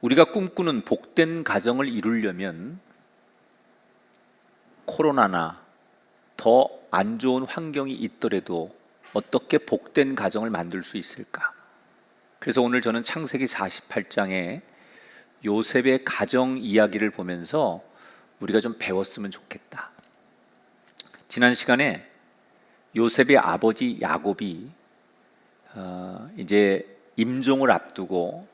우리가 꿈꾸는 복된 가정을 이루려면 코로나나 더 안 좋은 환경이 있더라도 어떻게 복된 가정을 만들 수 있을까? 그래서 오늘 저는 창세기 48장에 요셉의 가정 이야기를 보면서 우리가 좀 배웠으면 좋겠다. 지난 시간에 요셉의 아버지 야곱이 이제 임종을 앞두고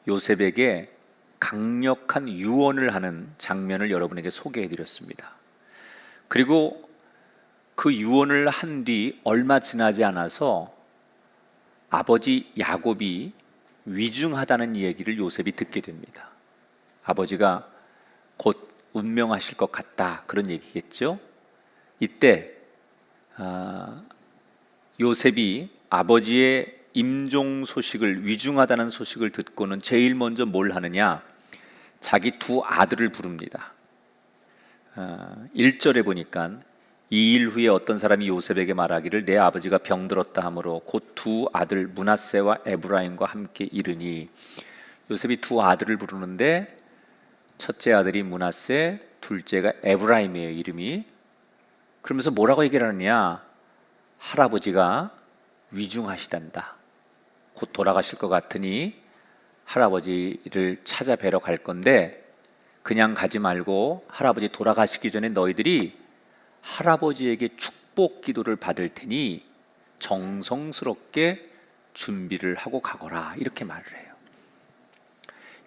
요셉에게 강력한 유언을 하는 장면을 여러분에게 소개해 드렸습니다. 그리고 그 유언을 한 뒤 얼마 지나지 않아서 아버지 야곱이 위중하다는 얘기를 요셉이 듣게 됩니다. 아버지가 곧 운명하실 것 같다, 그런 얘기겠죠. 이때 요셉이 아버지의 임종 소식을, 위중하다는 소식을 듣고는 제일 먼저 뭘 하느냐, 자기 두 아들을 부릅니다. 1절에 보니까 2일 후에 어떤 사람이 요셉에게 말하기를 내 아버지가 병들었다 하므로 곧 두 아들 므낫세와 에브라임과 함께 이르니, 요셉이 두 아들을 부르는데 첫째 아들이 므낫세, 둘째가 에브라임이에요, 이름이. 그러면서 뭐라고 얘기를 하느냐, 할아버지가 위중하시단다, 곧 돌아가실 것 같으니 할아버지를 찾아뵈러 갈 건데 그냥 가지 말고 할아버지 돌아가시기 전에 너희들이 할아버지에게 축복 기도를 받을 테니 정성스럽게 준비를 하고 가거라, 이렇게 말을 해요.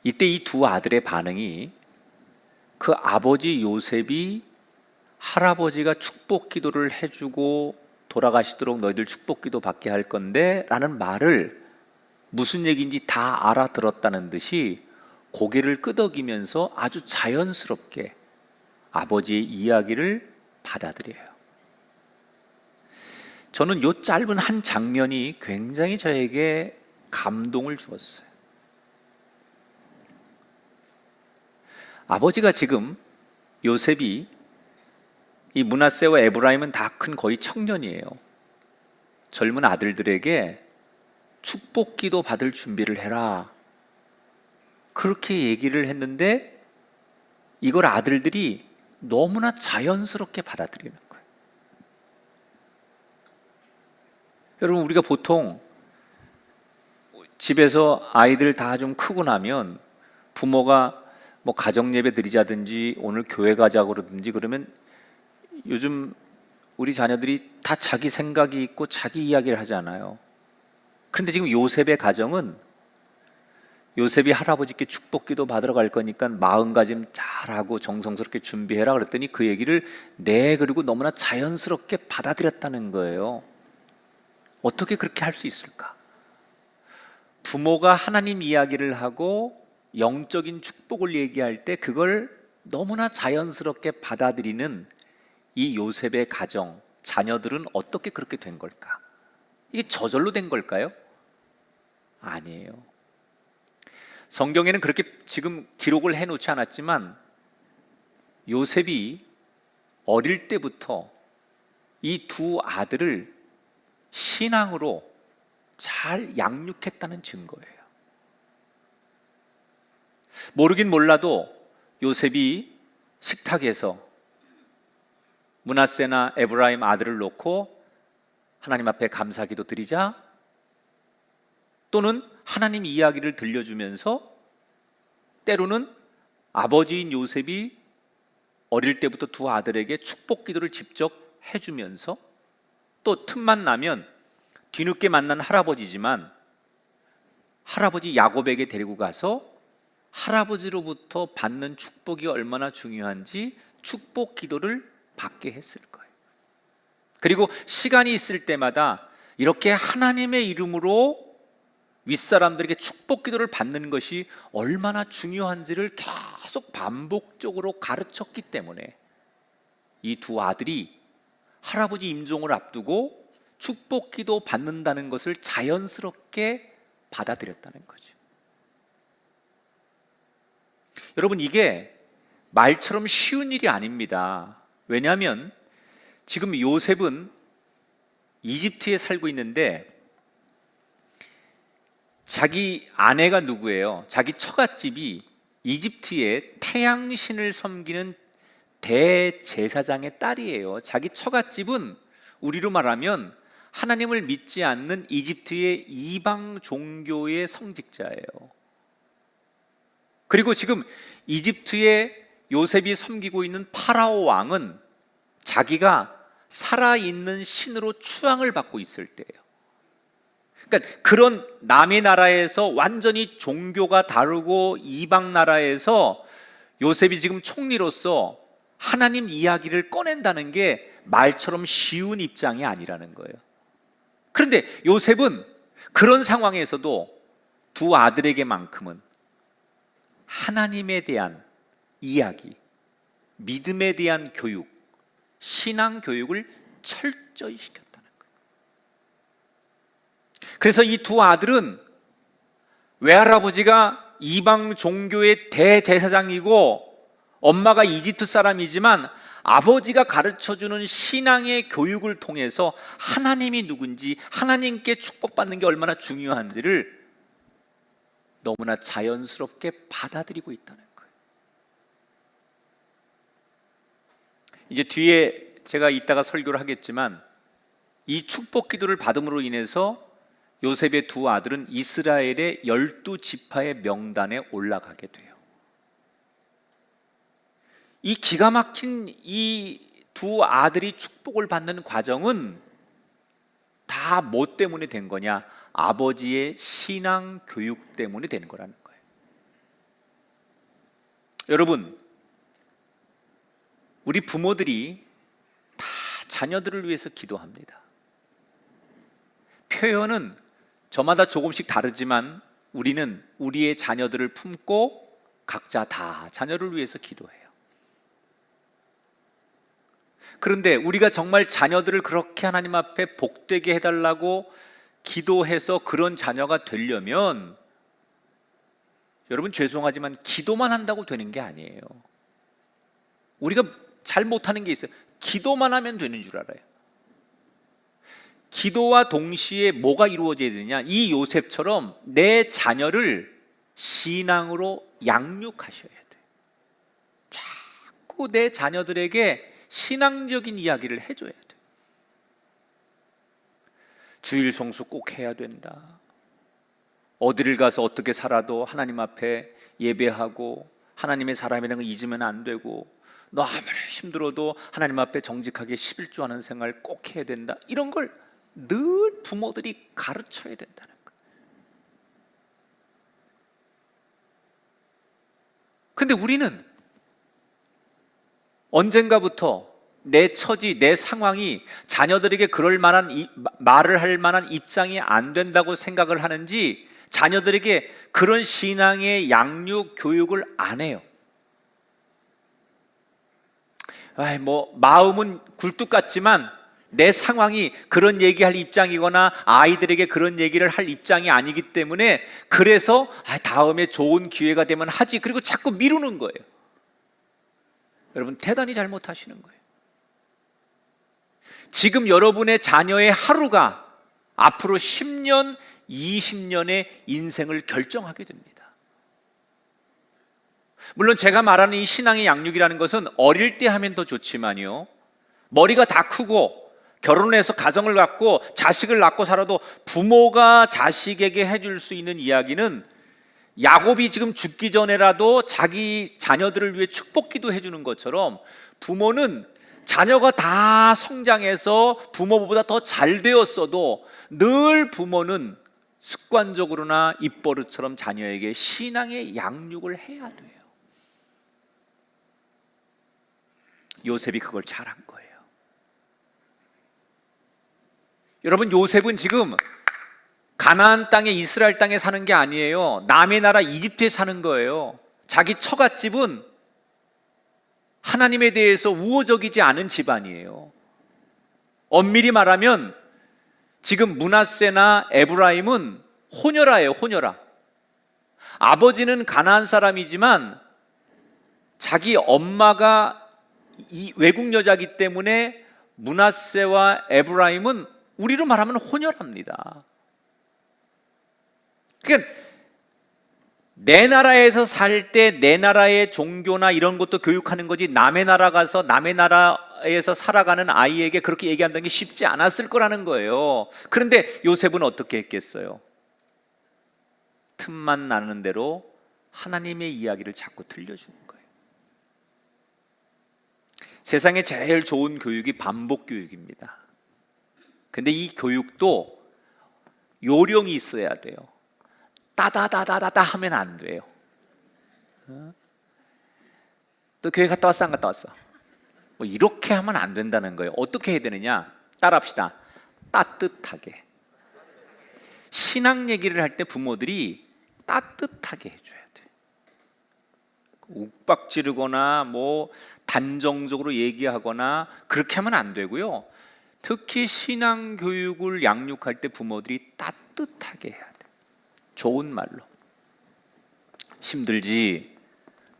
이때 이 두 아들의 반응이, 그 아버지 요셉이 할아버지가 축복 기도를 해주고 돌아가시도록 너희들 축복 기도 받게 할 건데 라는 말을 무슨 얘기인지 다 알아들었다는 듯이 고개를 끄덕이면서 아주 자연스럽게 아버지의 이야기를 받아들여요. 저는 이 짧은 한 장면이 굉장히 저에게 감동을 주었어요. 아버지가 지금, 요셉이, 이 므낫세와 에브라임은 다 큰 거의 청년이에요. 젊은 아들들에게 축복 기도 받을 준비를 해라, 그렇게 얘기를 했는데 이걸 아들들이 너무나 자연스럽게 받아들이는 거예요. 여러분, 우리가 보통 집에서 아이들 다 좀 크고 나면 부모가 뭐 가정 예배 드리자든지 오늘 교회 가자고 그러든지 그러면 요즘 우리 자녀들이 다 자기 생각이 있고 자기 이야기를 하잖아요. 그런데 지금 요셉의 가정은, 요셉이 할아버지께 축복 기도 받으러 갈 거니까 마음가짐 잘하고 정성스럽게 준비해라 그랬더니 그 얘기를 그리고 너무나 자연스럽게 받아들였다는 거예요. 어떻게 그렇게 할 수 있을까? 부모가 하나님 이야기를 하고 영적인 축복을 얘기할 때 그걸 너무나 자연스럽게 받아들이는 이 요셉의 가정, 자녀들은 어떻게 그렇게 된 걸까? 이게 저절로 된 걸까요? 아니에요. 성경에는 그렇게 지금 기록을 해놓지 않았지만 요셉이 어릴 때부터 이 두 아들을 신앙으로 잘 양육했다는 증거예요. 모르긴 몰라도 요셉이 식탁에서 므낫세나 에브라임 아들을 놓고 하나님 앞에 감사기도 드리자, 또는 하나님 이야기를 들려주면서 때로는 아버지인 요셉이 어릴 때부터 두 아들에게 축복 기도를 직접 해주면서, 또 틈만 나면 뒤늦게 만난 할아버지지만 할아버지 야곱에게 데리고 가서 할아버지로부터 받는 축복이 얼마나 중요한지 축복 기도를 받게 했을 거예요. 그리고 시간이 있을 때마다 이렇게 하나님의 이름으로 윗사람들에게 축복 기도를 받는 것이 얼마나 중요한지를 계속 반복적으로 가르쳤기 때문에 이 두 아들이 할아버지 임종을 앞두고 축복 기도 받는다는 것을 자연스럽게 받아들였다는 거죠. 여러분, 이게 말처럼 쉬운 일이 아닙니다. 왜냐하면 지금 요셉은 이집트에 살고 있는데 자기 아내가 누구예요? 자기 처갓집이 이집트의 태양신을 섬기는 대제사장의 딸이에요. 자기 처갓집은 우리로 말하면 하나님을 믿지 않는 이집트의 이방 종교의 성직자예요. 그리고 지금 이집트의 요셉이 섬기고 있는 파라오 왕은 자기가 살아있는 신으로 추앙을 받고 있을 때예요. 그러니까 그런 남의 나라에서 완전히 종교가 다르고 이방 나라에서 요셉이 지금 총리로서 하나님 이야기를 꺼낸다는 게 말처럼 쉬운 입장이 아니라는 거예요. 그런데 요셉은 그런 상황에서도 두 아들에게만큼은 하나님에 대한 이야기, 믿음에 대한 교육, 신앙 교육을 철저히 시켰다는 거예요. 그래서 이 두 아들은 외할아버지가 이방 종교의 대제사장이고 엄마가 이집트 사람이지만 아버지가 가르쳐주는 신앙의 교육을 통해서 하나님이 누군지, 하나님께 축복받는 게 얼마나 중요한지를 너무나 자연스럽게 받아들이고 있다는 거예요. 이제 뒤에 제가 이따가 설교를 하겠지만 이 축복 기도를 받음으로 인해서 요셉의 두 아들은 이스라엘의 12지파의 명단에 올라가게 돼요. 이 기가 막힌 이 두 아들이 축복을 받는 과정은 다 뭐 때문에 된 거냐? 아버지의 신앙 교육 때문에 되는 거라는 거예요. 여러분, 우리 부모들이 다 자녀들을 위해서 기도합니다. 표현은 저마다 조금씩 다르지만 우리는 우리의 자녀들을 품고 각자 다 자녀를 위해서 기도해요. 그런데 우리가 정말 자녀들을 그렇게 하나님 앞에 복되게 해달라고 기도해서 그런 자녀가 되려면 여러분 죄송하지만 기도만 한다고 되는 게 아니에요. 우리가 잘 못하는 게 있어요. 기도만 하면 되는 줄 알아요. 기도와 동시에 뭐가 이루어져야 되느냐? 이 요셉처럼 내 자녀를 신앙으로 양육하셔야 돼요. 자꾸 내 자녀들에게 신앙적인 이야기를 해줘야 돼요. 주일 성수 꼭 해야 된다. 어디를 가서 어떻게 살아도 하나님 앞에 예배하고 하나님의 사람이라는 걸 잊으면 안 되고 너 아무리 힘들어도 하나님 앞에 정직하게 11조하는 생활 꼭 해야 된다. 이런 걸 늘 부모들이 가르쳐야 된다는 거예요. 근데 우리는 언젠가부터 내 처지, 내 상황이 자녀들에게 그럴 만한 말을 할 만한 입장이 안 된다고 생각을 하는지 자녀들에게 그런 신앙의 양육, 교육을 안 해요. 마음은 굴뚝 같지만 내 상황이 그런 얘기할 입장이거나 아이들에게 그런 얘기를 할 입장이 아니기 때문에 그래서 다음에 좋은 기회가 되면 하지. 그리고 자꾸 미루는 거예요. 여러분 대단히 잘못하시는 거예요. 지금 여러분의 자녀의 하루가 앞으로 10년, 20년의 인생을 결정하게 됩니다. 물론 제가 말하는 이 신앙의 양육이라는 것은 어릴 때 하면 더 좋지만요, 머리가 다 크고 결혼해서 가정을 갖고 자식을 낳고 살아도 부모가 자식에게 해줄 수 있는 이야기는 야곱이 지금 죽기 전에라도 자기 자녀들을 위해 축복기도 해주는 것처럼 부모는 자녀가 다 성장해서 부모보다 더 잘 되었어도 늘 부모는 습관적으로나 입버릇처럼 자녀에게 신앙의 양육을 해야 돼요. 요셉이 그걸 잘한 거예요. 여러분 요셉은 지금 가나안 땅에 이스라엘 땅에 사는 게 아니에요. 남의 나라 이집트에 사는 거예요. 자기 처갓집은 하나님에 대해서 우호적이지 않은 집안이에요. 엄밀히 말하면 지금 므낫세나 에브라임은 호녀라예요. 호녀라. 아버지는 가나안 사람이지만 자기 엄마가 외국 여자이기 때문에 므낫세와 에브라임은 우리로 말하면 호녀랍니다. 그러니까 내 나라에서 살 때 내 나라의 종교나 이런 것도 교육하는 거지, 남의 나라 가서 남의 나라에서 살아가는 아이에게 그렇게 얘기한다는 게 쉽지 않았을 거라는 거예요. 그런데 요셉은 어떻게 했겠어요? 틈만 나는 대로 하나님의 이야기를 자꾸 들려주는 거예요. 세상에 제일 좋은 교육이 반복 교육입니다. 근데 이 교육도 요령이 있어야 돼요. 따다다다다다 하면 안 돼요. 또 교회 갔다 왔어, 안 갔다 왔어? 뭐 이렇게 하면 안 된다는 거예요. 어떻게 해야 되느냐? 따라합시다. 따뜻하게. 신앙 얘기를 할 때 부모들이 따뜻하게 해줘야 돼. 욱박지르거나 뭐 단정적으로 얘기하거나 그렇게 하면 안 되고요. 특히 신앙 교육을 양육할 때 부모들이 따뜻하게 해야 돼. 좋은 말로. 힘들지,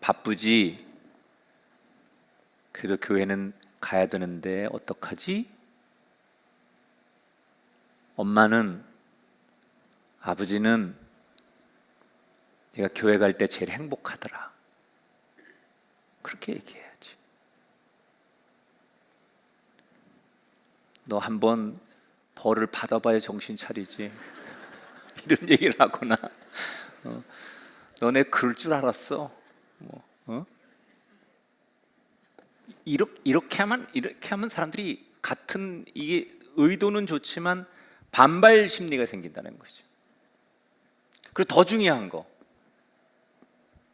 바쁘지, 그래도 교회는 가야 되는데 어떡하지? 엄마는, 아버지는 내가 교회 갈 때 제일 행복하더라. 그렇게 얘기해야지. 너 한번 벌을 받아봐야 정신 차리지. 이런 얘기를 하거나, 너네 그럴 줄 알았어. 이렇게 하면 사람들이 같은, 이게 의도는 좋지만 반발 심리가 생긴다는 거죠. 그리고 더 중요한 거,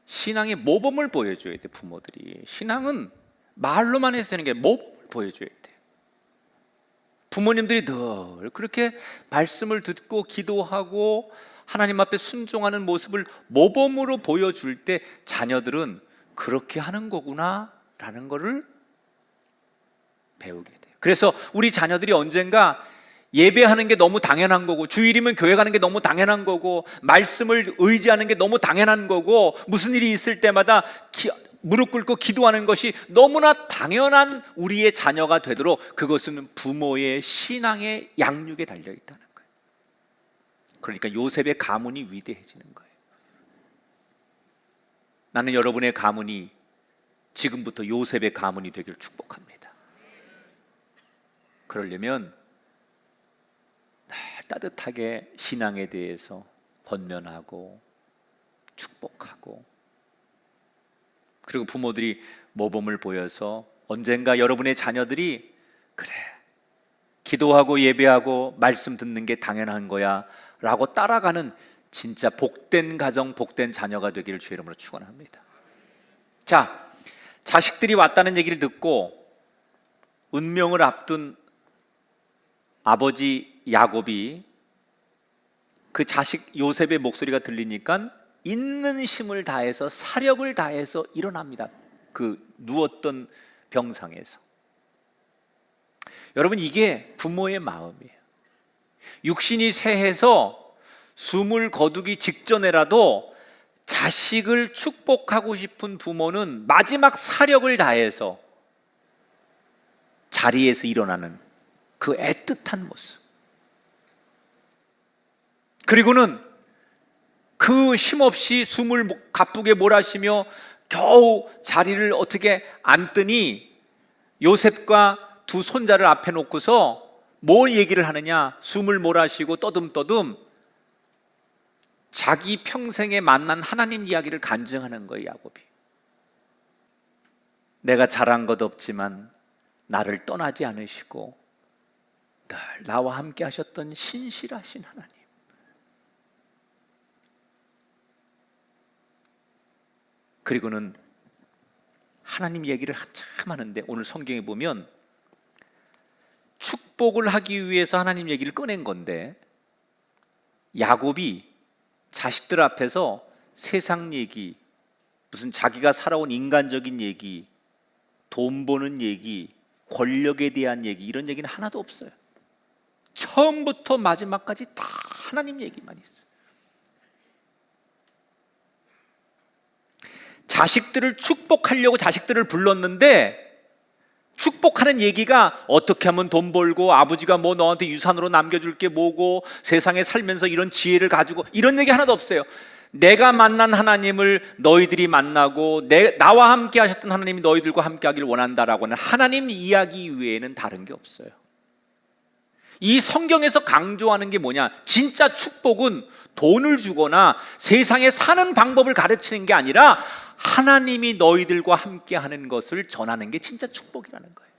신앙의 모범을 보여줘야 돼. 부모들이 신앙은 말로만 해서 되는 게 모범을 보여줘야 돼. 부모님들이 늘 그렇게 말씀을 듣고 기도하고 하나님 앞에 순종하는 모습을 모범으로 보여줄 때 자녀들은 그렇게 하는 거구나 라는 거를 배우게 돼요. 그래서 우리 자녀들이 언젠가 예배하는 게 너무 당연한 거고, 주일이면 교회 가는 게 너무 당연한 거고, 말씀을 의지하는 게 너무 당연한 거고, 무슨 일이 있을 때마다 무릎 꿇고 기도하는 것이 너무나 당연한 우리의 자녀가 되도록, 그것은 부모의 신앙의 양육에 달려 있다는 거예요. 그러니까 요셉의 가문이 위대해지는 거예요. 나는 여러분의 가문이 지금부터 요셉의 가문이 되길 축복합니다. 그러려면 늘 따뜻하게 신앙에 대해서 권면하고 축복하고, 그리고 부모들이 모범을 보여서 언젠가 여러분의 자녀들이 그래, 기도하고 예배하고 말씀 듣는 게 당연한 거야 라고 따라가는 진짜 복된 가정, 복된 자녀가 되기를 주의 이름으로 축원합니다. 자, 자식들이 왔다는 얘기를 듣고 운명을 앞둔 아버지 야곱이 그 자식 요셉의 목소리가 들리니까 있는 힘을 다해서, 사력을 다해서 일어납니다. 그 누웠던 병상에서. 여러분, 이게 부모의 마음이에요. 육신이 쇠해서 숨을 거두기 직전에라도 자식을 축복하고 싶은 부모는 마지막 사력을 다해서 자리에서 일어나는 그 애틋한 모습, 그리고는 그 힘없이 숨을 가쁘게 몰아쉬며 겨우 자리를 어떻게 앉더니 요셉과 두 손자를 앞에 놓고서 뭘 얘기를 하느냐? 숨을 몰아쉬고 떠듬떠듬 자기 평생에 만난 하나님 이야기를 간증하는 거예요, 야곱이. 내가 잘한 것 없지만 나를 떠나지 않으시고 늘 나와 함께 하셨던 신실하신 하나님. 그리고는 하나님 얘기를 한참 하는데, 오늘 성경에 보면 축복을 하기 위해서 하나님 얘기를 꺼낸 건데, 야곱이 자식들 앞에서 세상 얘기, 무슨 자기가 살아온 인간적인 얘기, 돈 버는 얘기, 권력에 대한 얘기, 이런 얘기는 하나도 없어요. 처음부터 마지막까지 다 하나님 얘기만 있어요. 자식들을 축복하려고 자식들을 불렀는데 축복하는 얘기가 어떻게 하면 돈 벌고 아버지가 뭐 너한테 유산으로 남겨줄 게 뭐고 세상에 살면서 이런 지혜를 가지고 이런 얘기 하나도 없어요. 내가 만난 하나님을 너희들이 만나고 나와 함께 하셨던 하나님이 너희들과 함께 하길 원한다라고 하는 하나님 이야기 외에는 다른 게 없어요. 이 성경에서 강조하는 게 뭐냐? 진짜 축복은 돈을 주거나 세상에 사는 방법을 가르치는 게 아니라 하나님이 너희들과 함께 하는 것을 전하는 게 진짜 축복이라는 거예요.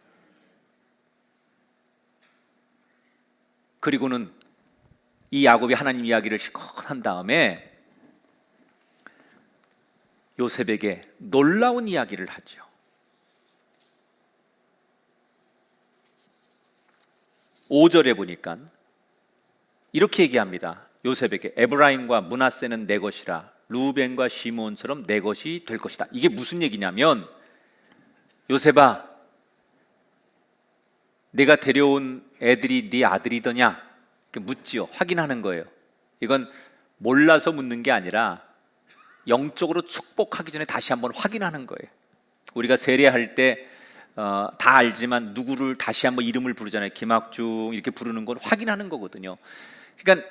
그리고는 이 야곱이 하나님 이야기를 실컷 한 다음에 요셉에게 놀라운 이야기를 하죠. (5절에) 보니까 이렇게 얘기합니다. 요셉에게 에브라임과 므낫세는 내 것이라 루벤과 시므온처럼 내 것이 될 것이다. 이게 무슨 얘기냐면, 요셉아, 내가 데려온 애들이 네 아들이더냐? 이렇게 묻지요. 확인하는 거예요. 이건 몰라서 묻는 게 아니라 영적으로 축복하기 전에 다시 한번 확인하는 거예요. 우리가 세례할 때 다 알지만 누구를 다시 한번 이름을 부르잖아요. 김학중 이렇게 부르는 건 확인하는 거거든요. 그러니까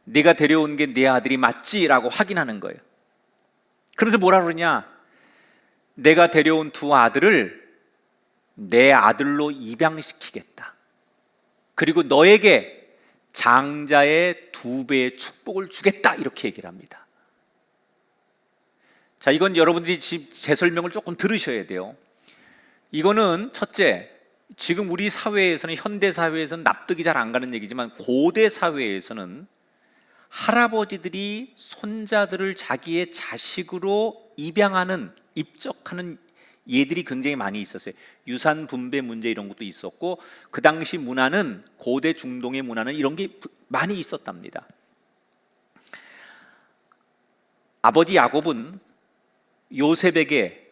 내가 데려온 게 내 아들이 맞지라고 확인하는 거예요. 그러면서 뭐라 그러냐? 내가 데려온 두 아들을 내 아들로 입양시키겠다. 그리고 너에게 장자의 2배의 축복을 주겠다. 이렇게 얘기를 합니다. 자, 이건 여러분들이 제 설명을 조금 들으셔야 돼요. 이거는 첫째, 지금 우리 사회에서는, 현대 사회에서는 납득이 잘 안 가는 얘기지만 고대 사회에서는 할아버지들이 손자들을 자기의 자식으로 입양하는, 입적하는 예들이 굉장히 많이 있었어요. 유산 분배 문제 이런 것도 있었고, 그 당시 문화는, 고대 중동의 문화는 이런 게 많이 있었답니다. 아버지 야곱은 요셉에게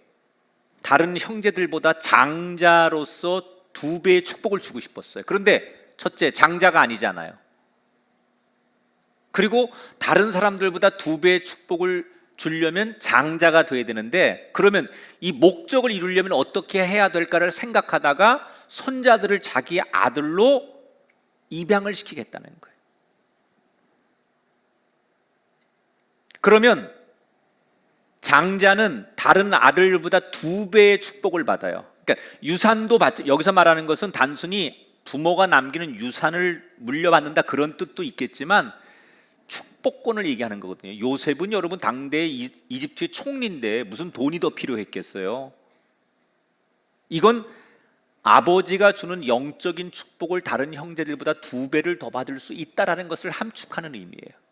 다른 형제들보다 장자로서 2배의 축복을 주고 싶었어요. 그런데 첫째, 장자가 아니잖아요. 그리고 다른 사람들보다 2배의 축복을 주려면 장자가 돼야 되는데, 그러면 이 목적을 이루려면 어떻게 해야 될까를 생각하다가 손자들을 자기 아들로 입양을 시키겠다는 거예요. 그러면 장자는 다른 아들보다 2배의 축복을 받아요. 그러니까 유산도 받죠. 여기서 말하는 것은 단순히 부모가 남기는 유산을 물려받는다 그런 뜻도 있겠지만 축복권을 얘기하는 거거든요. 요셉은 여러분 당대 이집트의 총리인데 무슨 돈이 더 필요했겠어요? 이건 아버지가 주는 영적인 축복을 다른 형제들보다 2배를 더 받을 수 있다라는 것을 함축하는 의미예요.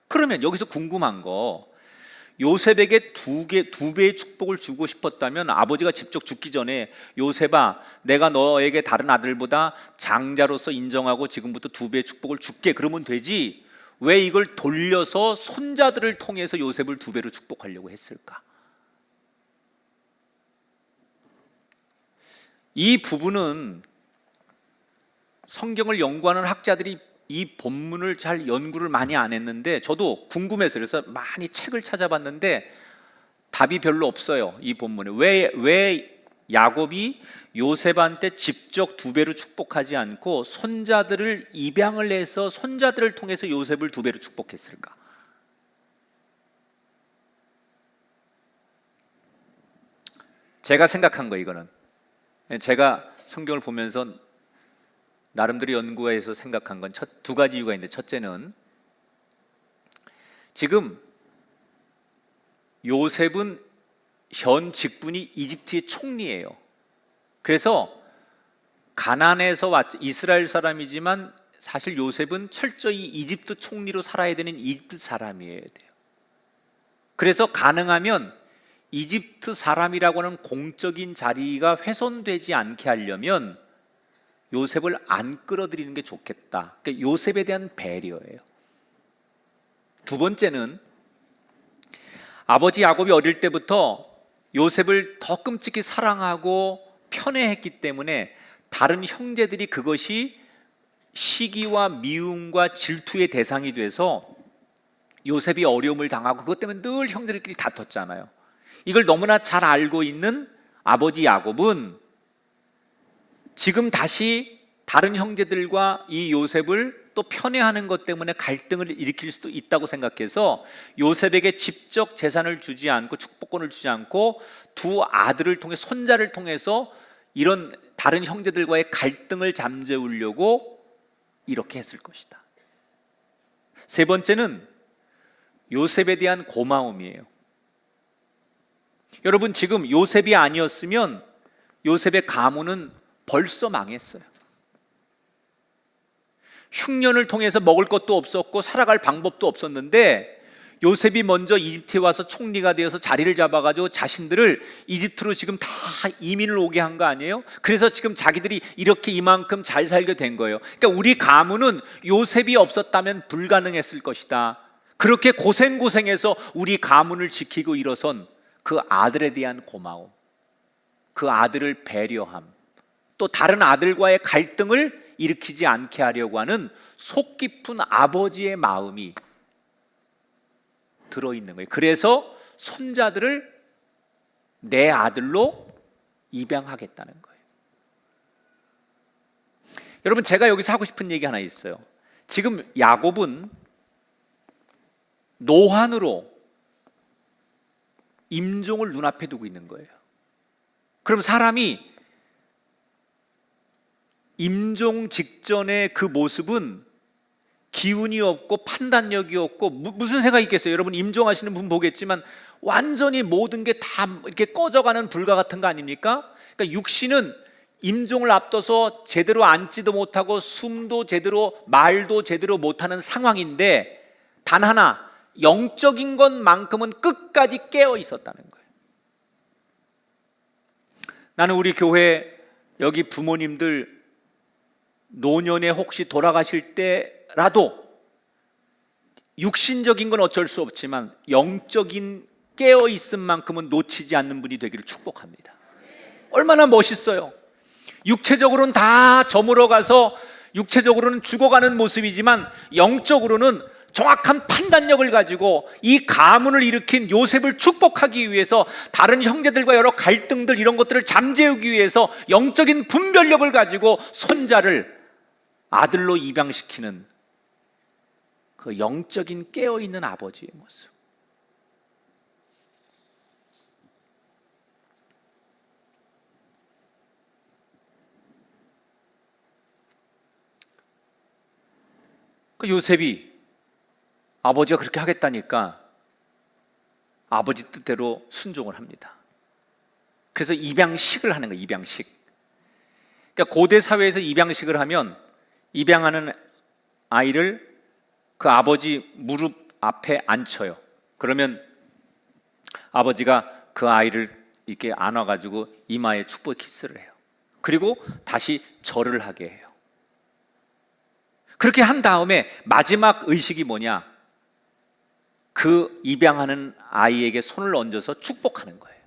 그러면 여기서 궁금한 거, 요셉에게 2배의 축복을 주고 싶었다면 아버지가 직접 죽기 전에 요셉아, 내가 너에게 다른 아들보다 장자로서 인정하고 지금부터 2배의 축복을 줄게, 그러면 되지 왜 이걸 돌려서 손자들을 통해서 요셉을 2배로 축복하려고 했을까? 이 부분은 성경을 연구하는 학자들이 이 본문을 잘 연구를 많이 안 했는데 저도 궁금해서 그래서 많이 책을 찾아봤는데 답이 별로 없어요. 이 본문에 왜 야곱이 요셉한테 직접 2배로 축복하지 않고 손자들을 입양을 해서 손자들을 통해서 요셉을 2배로 축복했을까? 제가 생각한 거, 이거는 제가 성경을 보면서 나름대로 연구해서 생각한 건 2가지 이유가 있는데, 첫째는 지금 요셉은 현 직분이 이집트의 총리예요. 그래서 가나안에서 이스라엘 사람이지만 사실 요셉은 철저히 이집트 총리로 살아야 되는 이집트 사람이어야 돼요. 그래서 가능하면 이집트 사람이라고 하는 공적인 자리가 훼손되지 않게 하려면 요셉을 안 끌어들이는 게 좋겠다. 그러니까 요셉에 대한 배려예요. 2번째는 아버지 야곱이 어릴 때부터 요셉을 더 끔찍히 사랑하고 편애했기 때문에 다른 형제들이 그것이 시기와 미움과 질투의 대상이 돼서 요셉이 어려움을 당하고 그것 때문에 늘 형제들끼리 다퉜잖아요. 이걸 너무나 잘 알고 있는 아버지 야곱은 지금 다시 다른 형제들과 이 요셉을 또 편애하는 것 때문에 갈등을 일으킬 수도 있다고 생각해서 요셉에게 직접 재산을 주지 않고 축복권을 주지 않고 두 아들을 통해 손자를 통해서 이런 다른 형제들과의 갈등을 잠재우려고 이렇게 했을 것이다. 세 번째는 요셉에 대한 고마움이에요. 여러분, 지금 요셉이 아니었으면 요셉의 가문은 벌써 망했어요. 흉년을 통해서 먹을 것도 없었고 살아갈 방법도 없었는데 요셉이 먼저 이집트에 와서 총리가 되어서 자리를 잡아가지고 자신들을 이집트로 지금 다 이민을 오게 한 거 아니에요? 그래서 지금 자기들이 이렇게 이만큼 잘 살게 된 거예요. 그러니까 우리 가문은 요셉이 없었다면 불가능했을 것이다. 그렇게 고생해서 우리 가문을 지키고 일어선 그 아들에 대한 고마움, 그 아들을 배려함, 또 다른 아들과의 갈등을 일으키지 않게 하려고 하는 속 깊은 아버지의 마음이 들어있는 거예요. 그래서 손자들을 내 아들로 입양하겠다는 거예요. 여러분, 제가 여기서 하고 싶은 얘기 하나 있어요. 지금 야곱은 노환으로 임종을 눈앞에 두고 있는 거예요. 그럼 사람이 임종 직전의 그 모습은 기운이 없고 판단력이 없고 무슨 생각이 있겠어요? 여러분, 임종하시는 분 보겠지만 완전히 모든 게 다 이렇게 꺼져가는 불과 같은 거 아닙니까? 그러니까 육신은 임종을 앞둬서 제대로 앉지도 못하고 숨도 제대로, 말도 제대로 못하는 상황인데 단 하나, 영적인 것만큼은 끝까지 깨어 있었다는 거예요. 나는 우리 교회 여기 부모님들 노년에 혹시 돌아가실 때라도 육신적인 건 어쩔 수 없지만 영적인 깨어있음 만큼은 놓치지 않는 분이 되기를 축복합니다. 얼마나 멋있어요. 육체적으로는 다 저물어가서 육체적으로는 죽어가는 모습이지만 영적으로는 정확한 판단력을 가지고 이 가문을 일으킨 요셉을 축복하기 위해서 다른 형제들과 여러 갈등들 이런 것들을 잠재우기 위해서 영적인 분별력을 가지고 손자를 아들로 입양시키는 그 영적인 깨어있는 아버지의 모습. 그 요셉이 아버지가 그렇게 하겠다니까 아버지 뜻대로 순종을 합니다. 그래서 입양식을 하는 거예요. 입양식. 그러니까 고대 사회에서 입양식을 하면 입양하는 아이를 그 아버지 무릎 앞에 앉혀요. 그러면 아버지가 그 아이를 이렇게 안아가지고 이마에 축복 키스를 해요. 그리고 다시 절을 하게 해요. 그렇게 한 다음에 마지막 의식이 뭐냐? 그 입양하는 아이에게 손을 얹어서 축복하는 거예요.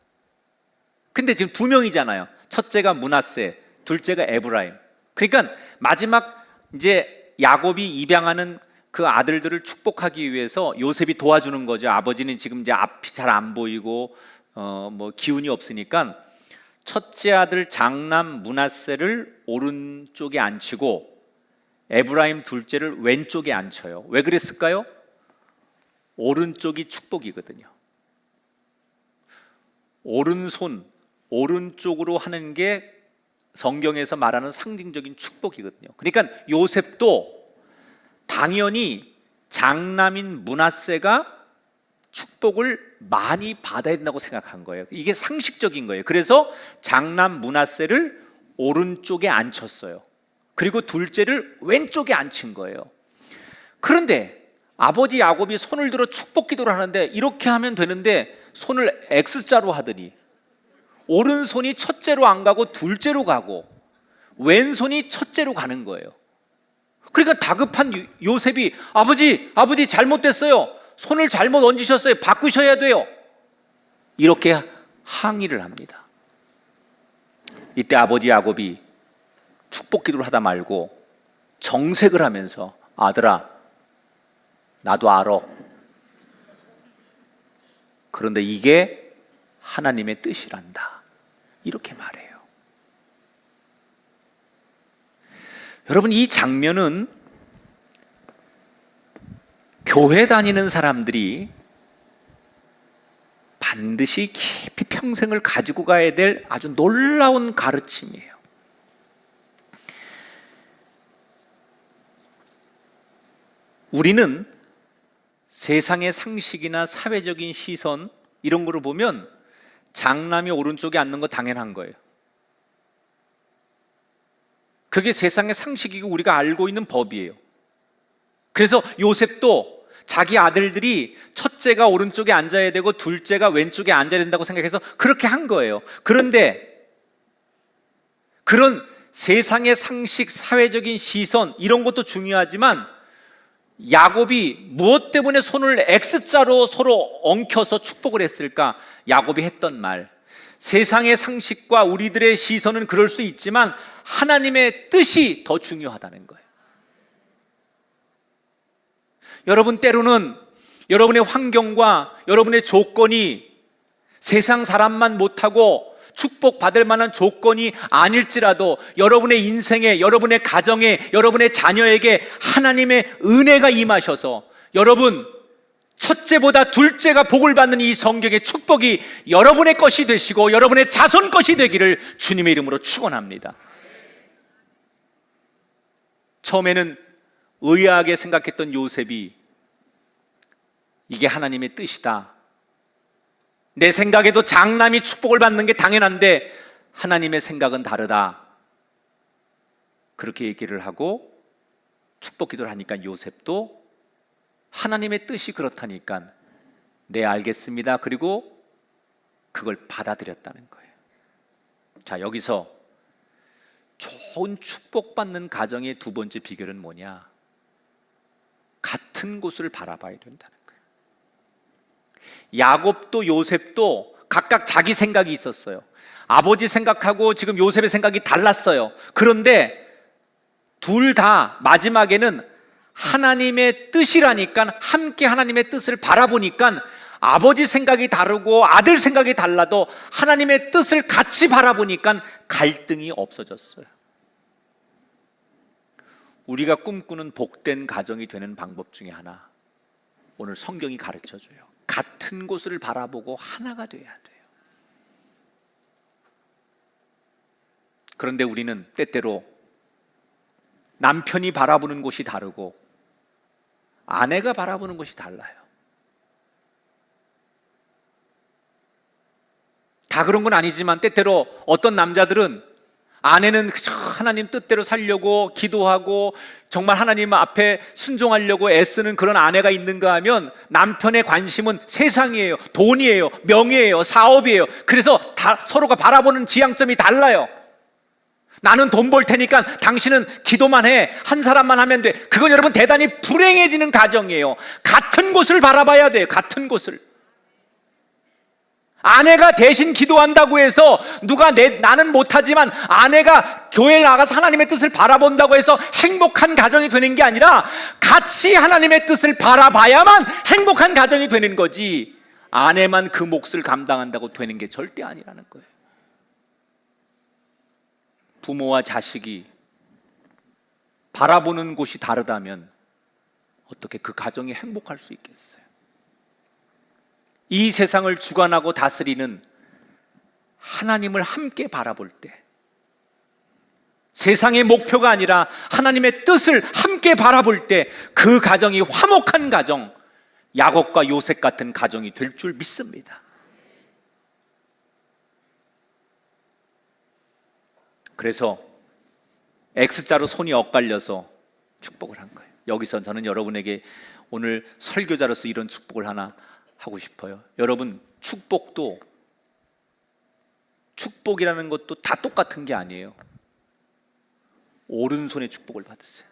근데 지금 두 명이잖아요. 첫째가 므낫세, 둘째가 에브라임. 그러니까 마지막 이제 야곱이 입양하는 그 아들들을 축복하기 위해서 요셉이 도와주는 거죠. 아버지는 지금 이제 앞이 잘 안 보이고 뭐 기운이 없으니까 첫째 아들 장남 므낫세를 오른쪽에 앉히고 에브라임 둘째를 왼쪽에 앉혀요. 왜 그랬을까요? 오른쪽이 축복이거든요. 오른손, 오른쪽으로 하는 게 성경에서 말하는 상징적인 축복이거든요. 그러니까 요셉도 당연히 장남인 므낫세가 축복을 많이 받아야 된다고 생각한 거예요. 이게 상식적인 거예요. 그래서 장남 므낫세를 오른쪽에 앉혔어요. 그리고 둘째를 왼쪽에 앉힌 거예요. 그런데 아버지 야곱이 손을 들어 축복 기도를 하는데 이렇게 하면 되는데 손을 X자로 하더니 오른손이 첫째로 안 가고 둘째로 가고 왼손이 첫째로 가는 거예요. 그러니까 다급한 요셉이 아버지 잘못됐어요. 손을 잘못 얹으셨어요. 바꾸셔야 돼요. 이렇게 항의를 합니다. 이때 아버지 야곱이 축복 기도를 하다 말고 정색을 하면서 아들아, 나도 알아. 그런데 이게 하나님의 뜻이란다. 이렇게 말해요. 여러분, 이 장면은 교회 다니는 사람들이 반드시 깊이 평생을 가지고 가야 될 아주 놀라운 가르침이에요. 우리는 세상의 상식이나 사회적인 시선 이런 거를 보면 장남이 오른쪽에 앉는 거 당연한 거예요. 그게 세상의 상식이고 우리가 알고 있는 법이에요. 그래서 요셉도 자기 아들들이 첫째가 오른쪽에 앉아야 되고 둘째가 왼쪽에 앉아야 된다고 생각해서 그렇게 한 거예요. 그런데 그런 세상의 상식, 사회적인 시선 이런 것도 중요하지만 야곱이 무엇 때문에 손을 X자로 서로 엉켜서 축복을 했을까? 야곱이 했던 말, 세상의 상식과 우리들의 시선은 그럴 수 있지만 하나님의 뜻이 더 중요하다는 거예요. 여러분, 때로는 여러분의 환경과 여러분의 조건이 세상 사람만 못하고 축복받을 만한 조건이 아닐지라도 여러분의 인생에, 여러분의 가정에, 여러분의 자녀에게 하나님의 은혜가 임하셔서 여러분 첫째보다 둘째가 복을 받는 이 성경의 축복이 여러분의 것이 되시고 여러분의 자손 것이 되기를 주님의 이름으로 축원합니다. 처음에는 의아하게 생각했던 요셉이 이게 하나님의 뜻이다, 내 생각에도 장남이 축복을 받는 게 당연한데 하나님의 생각은 다르다, 그렇게 얘기를 하고 축복 기도를 하니까 요셉도 하나님의 뜻이 그렇다니까 네 알겠습니다, 그리고 그걸 받아들였다는 거예요. 자, 여기서 좋은 축복받는 가정의 두 번째 비결은 뭐냐? 같은 곳을 바라봐야 된다는 거예요. 야곱도 요셉도 각각 자기 생각이 있었어요. 아버지 생각하고 지금 요셉의 생각이 달랐어요. 그런데 둘 다 마지막에는 하나님의 뜻이라니까 함께 하나님의 뜻을 바라보니까 아버지 생각이 다르고 아들 생각이 달라도 하나님의 뜻을 같이 바라보니까 갈등이 없어졌어요. 우리가 꿈꾸는 복된 가정이 되는 방법 중에 하나, 오늘 성경이 가르쳐줘요. 같은 곳을 바라보고 하나가 돼야 돼요. 그런데 우리는 때때로 남편이 바라보는 곳이 다르고 아내가 바라보는 곳이 달라요. 다 그런 건 아니지만 때때로 어떤 남자들은 아내는 하나님 뜻대로 살려고 기도하고 정말 하나님 앞에 순종하려고 애쓰는 그런 아내가 있는가 하면 남편의 관심은 세상이에요, 돈이에요, 명예예요, 사업이에요. 그래서 서로가 바라보는 지향점이 달라요. 나는 돈 벌 테니까 당신은 기도만 해, 한 사람만 하면 돼. 그건 여러분 대단히 불행해지는 가정이에요. 같은 곳을 바라봐야 돼요. 같은 곳을. 아내가 대신 기도한다고 해서 나는 못하지만 아내가 교회에 나가서 하나님의 뜻을 바라본다고 해서 행복한 가정이 되는 게 아니라 같이 하나님의 뜻을 바라봐야만 행복한 가정이 되는 거지, 아내만 그 몫을 감당한다고 되는 게 절대 아니라는 거예요. 부모와 자식이 바라보는 곳이 다르다면 어떻게 그 가정이 행복할 수 있겠어요? 이 세상을 주관하고 다스리는 하나님을 함께 바라볼 때, 세상의 목표가 아니라 하나님의 뜻을 함께 바라볼 때 그 가정이 화목한 가정, 야곱과 요셉 같은 가정이 될 줄 믿습니다. 그래서 X자로 손이 엇갈려서 축복을 한 거예요. 여기서 저는 여러분에게 오늘 설교자로서 이런 축복을 하나 하고 싶어요. 여러분, 축복이라는 것도 다 똑같은 게 아니에요. 오른손에 축복을 받으세요.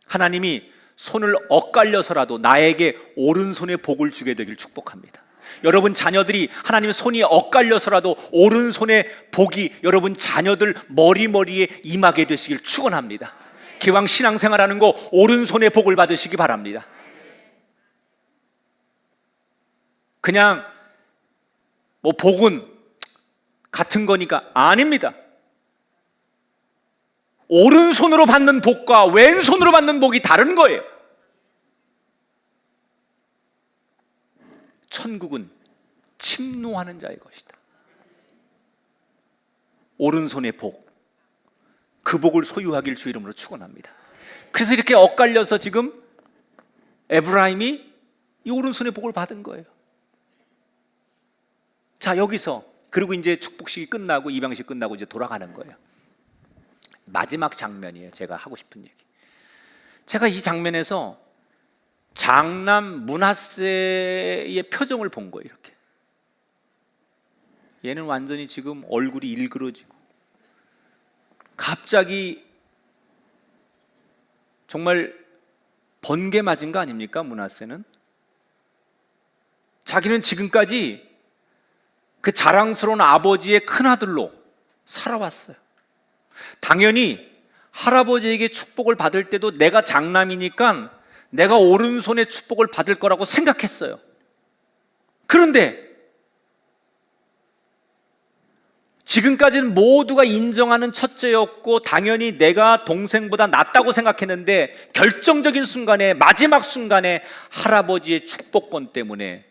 하나님이 손을 엇갈려서라도 나에게 오른손에 복을 주게 되길 축복합니다. 여러분 자녀들이 하나님의 손이 엇갈려서라도 오른손의 복이 여러분 자녀들 머리에 임하게 되시길 축원합니다. 기왕 신앙생활하는 거 오른손의 복을 받으시기 바랍니다. 그냥 뭐 복은 같은 거니까 아닙니다. 오른손으로 받는 복과 왼손으로 받는 복이 다른 거예요. 천국은 침노하는 자의 것이다. 오른손의 복, 그 복을 소유하길 주 이름으로 축원합니다. 그래서 이렇게 엇갈려서 지금 에브라임이 이 오른손의 복을 받은 거예요. 자, 여기서 그리고 이제 축복식이 끝나고 입양식 끝나고 이제 돌아가는 거예요. 마지막 장면이에요. 제가 하고 싶은 얘기. 제가 이 장면에서 장남 므낫세의 표정을 본 거예요. 이렇게 얘는 완전히 지금 얼굴이 일그러지고 갑자기 정말 번개 맞은 거 아닙니까? 므낫세는 자기는 지금까지 그 자랑스러운 아버지의 큰아들로 살아왔어요. 당연히 할아버지에게 축복을 받을 때도 내가 장남이니까 내가 오른손에 축복을 받을 거라고 생각했어요. 그런데 지금까지는 모두가 인정하는 첫째였고 당연히 내가 동생보다 낫다고 생각했는데 결정적인 순간에, 마지막 순간에 할아버지의 축복권 때문에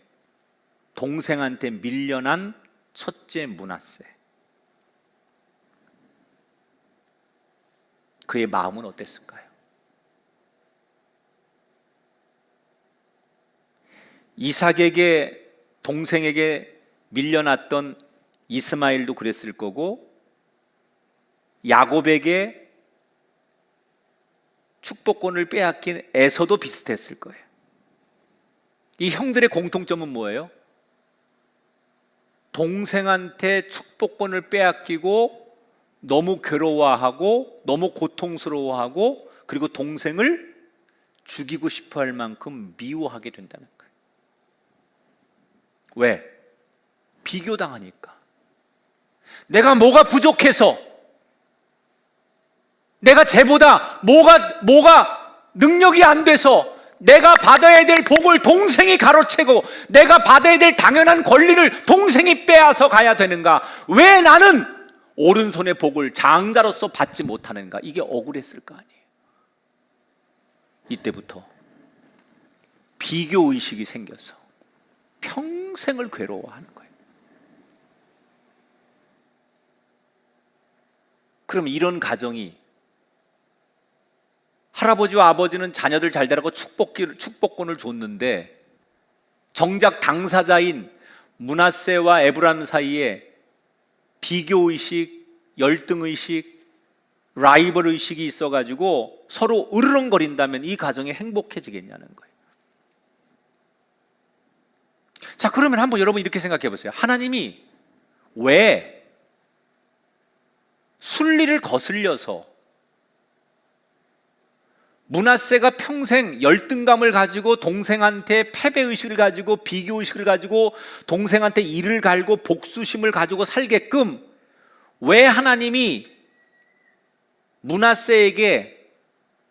동생한테 밀려난 첫째 므낫세. 그의 마음은 어땠을까요? 이삭에게, 동생에게 밀려났던 이스마엘도 그랬을 거고 야곱에게 축복권을 빼앗긴 에서도 비슷했을 거예요. 이 형들의 공통점은 뭐예요? 동생한테 축복권을 빼앗기고 너무 괴로워하고 너무 고통스러워하고 그리고 동생을 죽이고 싶어 할 만큼 미워하게 된다는 거예요. 왜? 비교당하니까. 내가 뭐가 부족해서, 내가 쟤보다 뭐가 능력이 안 돼서 내가 받아야 될 복을 동생이 가로채고 내가 받아야 될 당연한 권리를 동생이 빼앗아 가야 되는가? 왜 나는 오른손의 복을 장자로서 받지 못하는가? 이게 억울했을 거 아니에요. 이때부터 비교의식이 생겨서 평생을 괴로워하는 거예요. 그럼 이런 가정이, 할아버지와 아버지는 자녀들 잘 되라고 축복권을 줬는데 정작 당사자인 므낫세와 에브라임 사이에 비교의식, 열등의식, 라이벌의식이 있어가지고 서로 으르렁거린다면 이 가정이 행복해지겠냐는 거예요. 자, 그러면 한번 여러분 이렇게 생각해 보세요. 하나님이 왜 순리를 거슬려서 므낫세가 평생 열등감을 가지고 동생한테 패배의식을 가지고 비교의식을 가지고 동생한테 이를 갈고 복수심을 가지고 살게끔 왜 하나님이 므낫세에게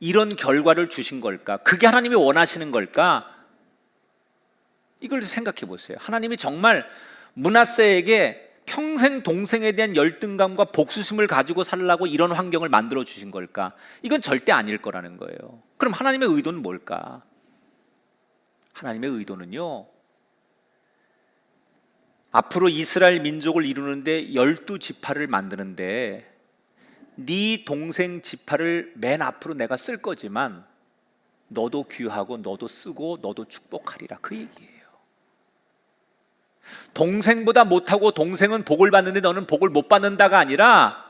이런 결과를 주신 걸까? 그게 하나님이 원하시는 걸까? 이걸 생각해 보세요. 하나님이 정말 므낫세에게 평생 동생에 대한 열등감과 복수심을 가지고 살라고 이런 환경을 만들어 주신 걸까? 이건 절대 아닐 거라는 거예요. 그럼 하나님의 의도는 뭘까? 하나님의 의도는요, 앞으로 이스라엘 민족을 이루는데 12지파를 만드는데 네 동생 지파를 맨 앞으로 내가 쓸 거지만 너도 귀하고 너도 쓰고 너도 축복하리라, 그 얘기예요. 동생보다 못하고 동생은 복을 받는데 너는 복을 못 받는다가 아니라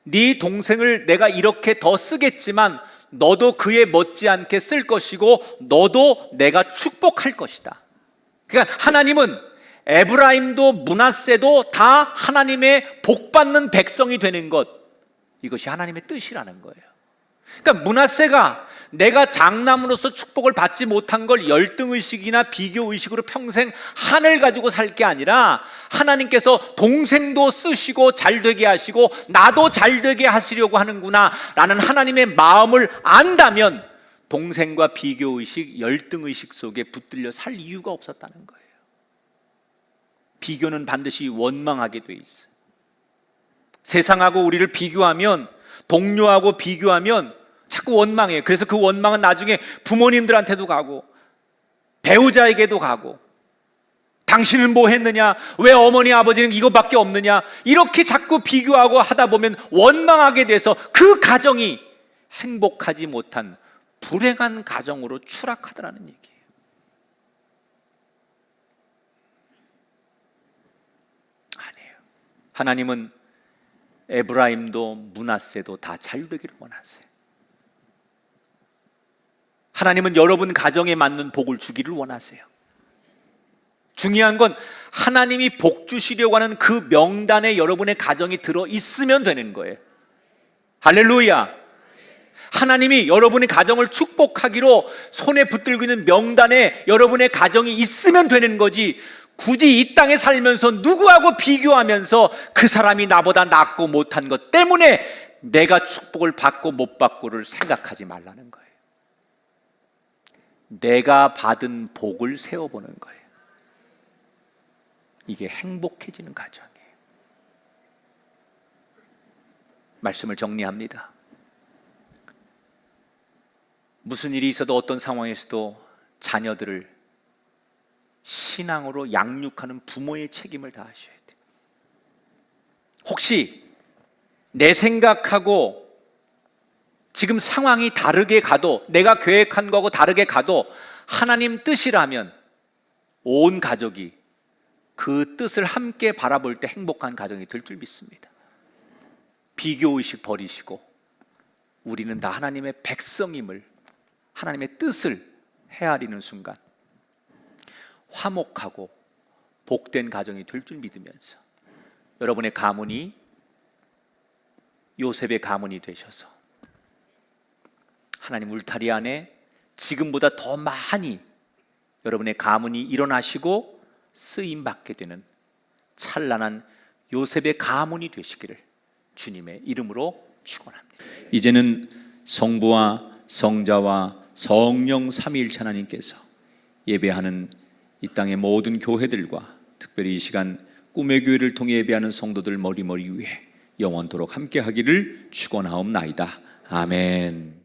네 동생을 내가 이렇게 더 쓰겠지만 너도 그에 못지않게 쓸 것이고 너도 내가 축복할 것이다. 그러니까 하나님은 에브라임도 므낫세도 다 하나님의 복받는 백성이 되는 것, 이것이 하나님의 뜻이라는 거예요. 그러니까 므낫세가 내가 장남으로서 축복을 받지 못한 걸 열등의식이나 비교의식으로 평생 한을 가지고 살 게 아니라 하나님께서 동생도 쓰시고 잘되게 하시고 나도 잘되게 하시려고 하는구나 라는 하나님의 마음을 안다면 동생과 비교의식, 열등의식 속에 붙들려 살 이유가 없었다는 거예요. 비교는 반드시 원망하게 돼 있어요. 세상하고 우리를 비교하면, 동료하고 비교하면 자꾸 원망해요. 그래서 그 원망은 나중에 부모님들한테도 가고 배우자에게도 가고, 당신은 뭐 했느냐, 왜 어머니 아버지는 이것밖에 없느냐, 이렇게 자꾸 비교하고 하다 보면 원망하게 돼서 그 가정이 행복하지 못한 불행한 가정으로 추락하더라는 얘기예요. 아니에요. 하나님은 에브라임도 므낫세도 다 잘되기를 원하세요. 하나님은 여러분 가정에 맞는 복을 주기를 원하세요. 중요한 건 하나님이 복 주시려고 하는 그 명단에 여러분의 가정이 들어 있으면 되는 거예요. 할렐루야. 하나님이 여러분의 가정을 축복하기로 손에 붙들고 있는 명단에 여러분의 가정이 있으면 되는 거지, 굳이 이 땅에 살면서 누구하고 비교하면서 그 사람이 나보다 낫고 못한 것 때문에 내가 축복을 받고 못 받고를 생각하지 말라는 거예요. 내가 받은 복을 세워보는 거예요. 이게 행복해지는 가정이에요. 말씀을 정리합니다. 무슨 일이 있어도 어떤 상황에서도 자녀들을 신앙으로 양육하는 부모의 책임을 다하셔야 돼요. 혹시 내 생각하고 지금 상황이 다르게 가도, 내가 계획한 거하고 다르게 가도 하나님 뜻이라면 온 가족이 그 뜻을 함께 바라볼 때 행복한 가정이 될 줄 믿습니다. 비교의식 버리시고 우리는 다 하나님의 백성임을, 하나님의 뜻을 헤아리는 순간 화목하고 복된 가정이 될 줄 믿으면서 여러분의 가문이 요셉의 가문이 되셔서 하나님 울타리 안에 지금보다 더 많이 여러분의 가문이 일어나시고 쓰임받게 되는 찬란한 요셉의 가문이 되시기를 주님의 이름으로 축원합니다. 이제는 성부와 성자와 성령 삼위일체 하나님께서 예배하는 이 땅의 모든 교회들과 특별히 이 시간 꿈의 교회를 통해 예배하는 성도들 머리 위에 영원토록 함께 하기를 축원하옵나이다. 아멘.